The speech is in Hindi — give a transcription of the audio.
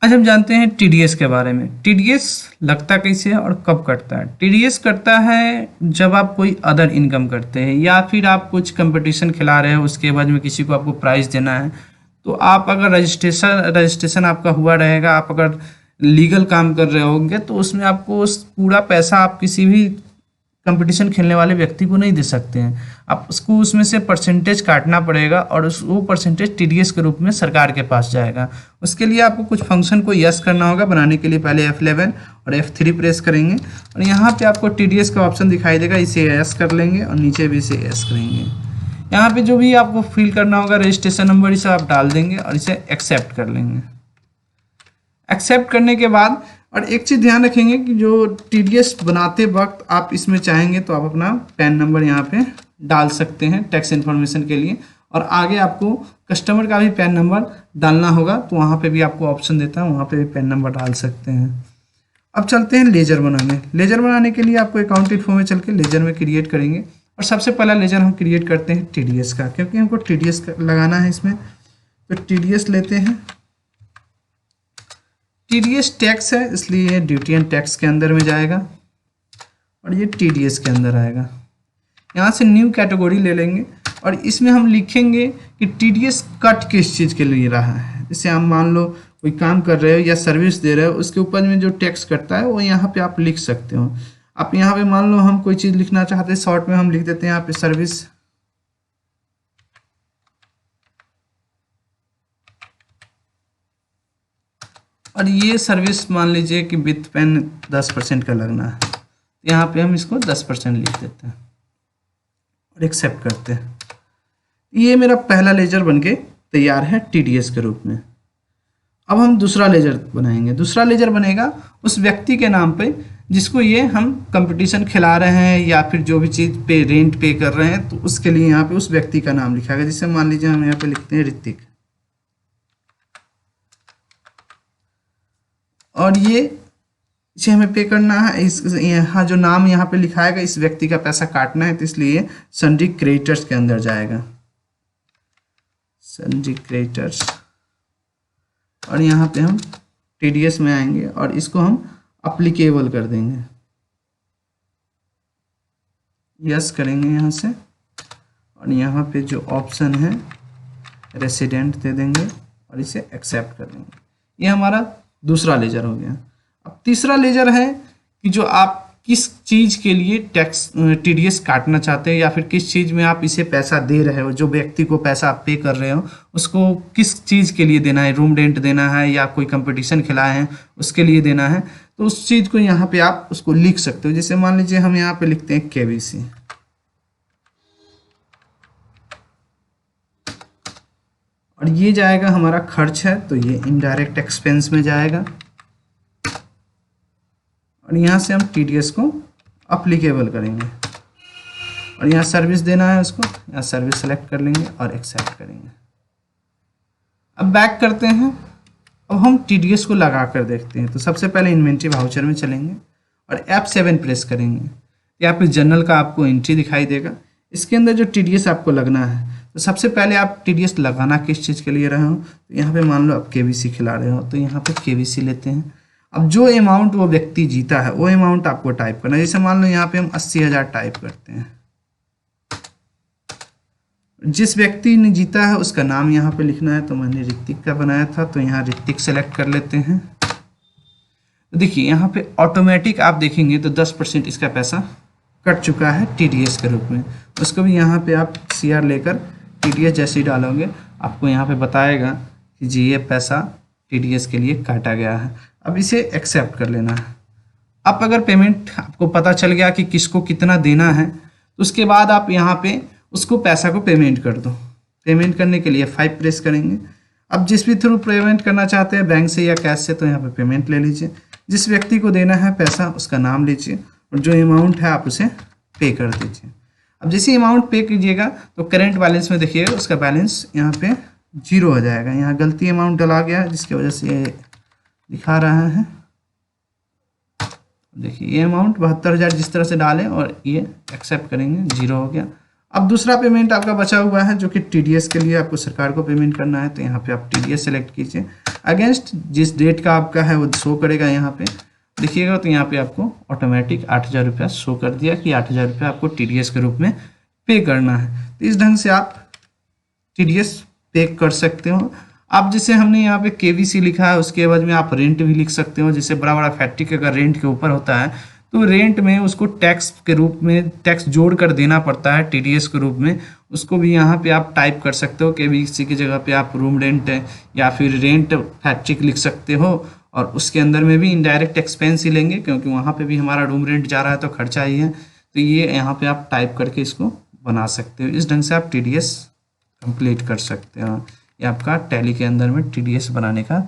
आज हम जानते हैं टीडीएस के बारे में। टीडीएस लगता कैसे है और कब कटता है। टीडीएस कटता है जब आप कोई अदर इनकम करते हैं या फिर आप कुछ कंपटीशन खिला रहे हो, उसके बाद में किसी को आपको प्राइज़ देना है, तो आप अगर रजिस्ट्रेशन आपका हुआ रहेगा, आप अगर लीगल काम कर रहे होंगे, तो उसमें आपको उस पूरा पैसा आप किसी भी कंपटीशन खेलने वाले व्यक्ति को नहीं दे सकते हैं। आप उसको उसमें से परसेंटेज काटना पड़ेगा और वो परसेंटेज टीडीएस के रूप में सरकार के पास जाएगा। उसके लिए आपको कुछ फंक्शन को यस करना होगा। बनाने के लिए पहले F11 और F3 प्रेस करेंगे और यहाँ पे आपको टीडीएस का ऑप्शन दिखाई देगा, इसे यस कर लेंगे और नीचे भी इसे यस करेंगे। यहाँ पे जो भी आपको फिल करना होगा रजिस्ट्रेशन नंबर, इसे आप डाल देंगे और इसे एक्सेप्ट कर लेंगे। एक्सेप्ट करने के बाद और एक चीज़ ध्यान रखेंगे कि जो टीडीएस बनाते वक्त आप इसमें चाहेंगे तो आप अपना पैन नंबर यहाँ पे डाल सकते हैं टैक्स इन्फॉर्मेशन के लिए, और आगे आपको कस्टमर का भी पैन नंबर डालना होगा, तो वहाँ पे भी आपको ऑप्शन देता है, वहाँ पे भी पैन नंबर डाल सकते हैं। अब चलते हैं लेजर बनाने। लेजर बनाने के लिए आपको अकाउंट इन्फो में चल के लेजर में क्रिएट करेंगे और सबसे पहला लेजर हम क्रिएट करते हैं टीडीएस का, क्योंकि हमको टीडीएस लगाना है इसमें। तो टीडीएस लेते हैं। टीडीएस टैक्स है इसलिए ये ड्यूटी एंड टैक्स के अंदर में जाएगा और ये टीडीएस के अंदर आएगा। यहाँ से न्यू कैटेगरी ले लेंगे और इसमें हम लिखेंगे कि टीडीएस कट किस चीज़ के लिए रहा है। जैसे हम मान लो कोई काम कर रहे हो या सर्विस दे रहे हो, उसके ऊपर में जो टैक्स कटता है वो यहाँ पे आप लिख सकते हो। आप यहाँ पे मान लो हम कोई चीज़ लिखना चाहते हैं, शॉर्ट में हम लिख देते हैं यहाँ पे सर्विस, और ये सर्विस मान लीजिए कि विथ पेन 10% का लगना है, यहाँ पे हम इसको 10% लिख देते हैं और एक्सेप्ट करते हैं। ये मेरा पहला लेजर बनके तैयार है टीडीएस के रूप में। अब हम दूसरा लेजर बनाएंगे। दूसरा लेजर बनेगा उस व्यक्ति के नाम पे जिसको ये हम कंपटीशन खिला रहे हैं या फिर जो भी चीज़ पे रेंट पे कर रहे हैं, तो उसके लिए यहाँ पे उस व्यक्ति का नाम लिखा गया। जैसे मान लीजिए हम यहाँ पे लिखते हैं ऋतिक, और ये इसे हमें पे करना है। इस यहाँ जो नाम यहाँ पे लिखाएगा इस व्यक्ति का पैसा काटना है, तो इसलिए सन्ड्री क्रेडिटर्स के अंदर जाएगा, सन्ड्री क्रेडिटर्स। और यहाँ पे हम टीडीएस में आएंगे और इसको हम अप्लीकेबल कर देंगे, यस करेंगे यहाँ से, और यहाँ पे जो ऑप्शन है रेसिडेंट दे देंगे और इसे एक्सेप्ट कर देंगे। ये हमारा दूसरा लेजर हो गया। अब तीसरा लेजर है कि जो आप किस चीज़ के लिए टैक्स टीडीएस काटना चाहते हैं या फिर किस चीज़ में आप इसे पैसा दे रहे हो, जो व्यक्ति को पैसा आप पे कर रहे हो उसको किस चीज़ के लिए देना है, रूम रेंट देना है या कोई कंपटीशन खिलाए हैं उसके लिए देना है, तो उस चीज़ को यहाँ पे आप उसको लिख सकते हो। जैसे मान लीजिए हम यहाँ पे लिखते हैं केबीसी, और ये जाएगा हमारा खर्च है, तो ये इनडायरेक्ट एक्सपेंस में जाएगा, और यहाँ से हम टीडीएस को अप्लीकेबल करेंगे और यहाँ सर्विस देना है उसको, यहाँ सर्विस सेलेक्ट कर लेंगे और एक्सेप्ट करेंगे। अब बैक करते हैं। अब हम टीडीएस को लगा कर देखते हैं। तो सबसे पहले इन्वेंट्री वाउचर में चलेंगे और F7 प्रेस करेंगे। यहाँ पे जनरल का आपको एंट्री दिखाई देगा, इसके अंदर जो टीडीएस आपको लगना है। तो सबसे पहले आप टीडीएस लगाना किस चीज़ के लिए रहे हो, तो यहाँ पे मान लो आप केबीसी खिला रहे हो, तो यहाँ पे केबीसी लेते हैं। अब जो अमाउंट वो व्यक्ति जीता है वो अमाउंट आपको टाइप करना है। जैसे मान लो यहाँ पे हम 80,000 टाइप करते हैं। जिस व्यक्ति ने जीता है उसका नाम यहाँ पे लिखना है, तो मैंने ऋतिक का बनाया था, तो यहाँ ऋतिक सेलेक्ट कर लेते हैं। तो देखिए यहाँ पे ऑटोमेटिक आप देखेंगे तो 10% इसका पैसा कट चुका है टीडीएस के रूप में। उसको भी यहाँ पे आप CR लेकर टीडीएस जैसे ही डालोगे आपको यहाँ पे बताएगा कि जी ये पैसा टीडीएस के लिए काटा गया है। अब इसे एक्सेप्ट कर लेना है। अब अगर पेमेंट आपको पता चल गया कि किसको कितना देना है, तो उसके बाद आप यहाँ पे उसको पैसा को पेमेंट कर दो। पेमेंट करने के लिए 5 प्रेस करेंगे। अब जिस भी थ्रू पेमेंट करना चाहते हैं, बैंक से या कैश से, तो यहाँ पे पेमेंट ले लीजिए। जिस व्यक्ति को देना है पैसा उसका नाम लीजिए और जो अमाउंट है आप उसे पे कर दीजिए। अब जैसे अमाउंट पे कीजिएगा तो करेंट बैलेंस में देखिएगा उसका बैलेंस यहाँ पे 0 हो जाएगा। यहाँ गलती अमाउंट डला गया जिसकी वजह से ये दिखा रहा है। देखिए ये अमाउंट 72,000 जिस तरह से डालें और ये एक्सेप्ट करेंगे 0 हो गया। अब दूसरा पेमेंट आपका बचा हुआ है जो कि टीडीएस के लिए आपको सरकार को पेमेंट करना है, तो यहाँ पे आप टीडीएस सेलेक्ट कीजिए। अगेंस्ट जिस डेट का आपका है वो शो करेगा यहाँ पे देखिएगा, तो यहाँ पे आपको ऑटोमेटिक 8,000 रुपया शो कर दिया कि 8,000 रुपया आपको टीडीएस के रूप में पे करना है। तो इस ढंग से आप टीडीएस पे कर सकते हो। अब जैसे हमने यहाँ पे केवीसी लिखा है उसके बाद में आप रेंट भी लिख सकते हो। जैसे बड़ा बड़ा फैक्ट्री का अगर रेंट के ऊपर होता है तो रेंट में उसको टैक्स के रूप में टैक्स जोड़ कर देना पड़ता है टीडीएस के रूप में, उसको भी यहाँ पे आप टाइप कर सकते हो। केवीसी की जगह पे आप रूम रेंट या फिर रेंट फैक्ट्री लिख सकते हो, और उसके अंदर में भी इनडायरेक्ट एक्सपेंस ही लेंगे क्योंकि वहाँ पे भी हमारा रूम रेंट जा रहा है तो खर्चा ही है। तो ये यहाँ पे आप टाइप करके इसको बना सकते हो। इस ढंग से आप टीडीएस कंप्लीट कर सकते हो। ये आपका टैली के अंदर में टीडीएस बनाने का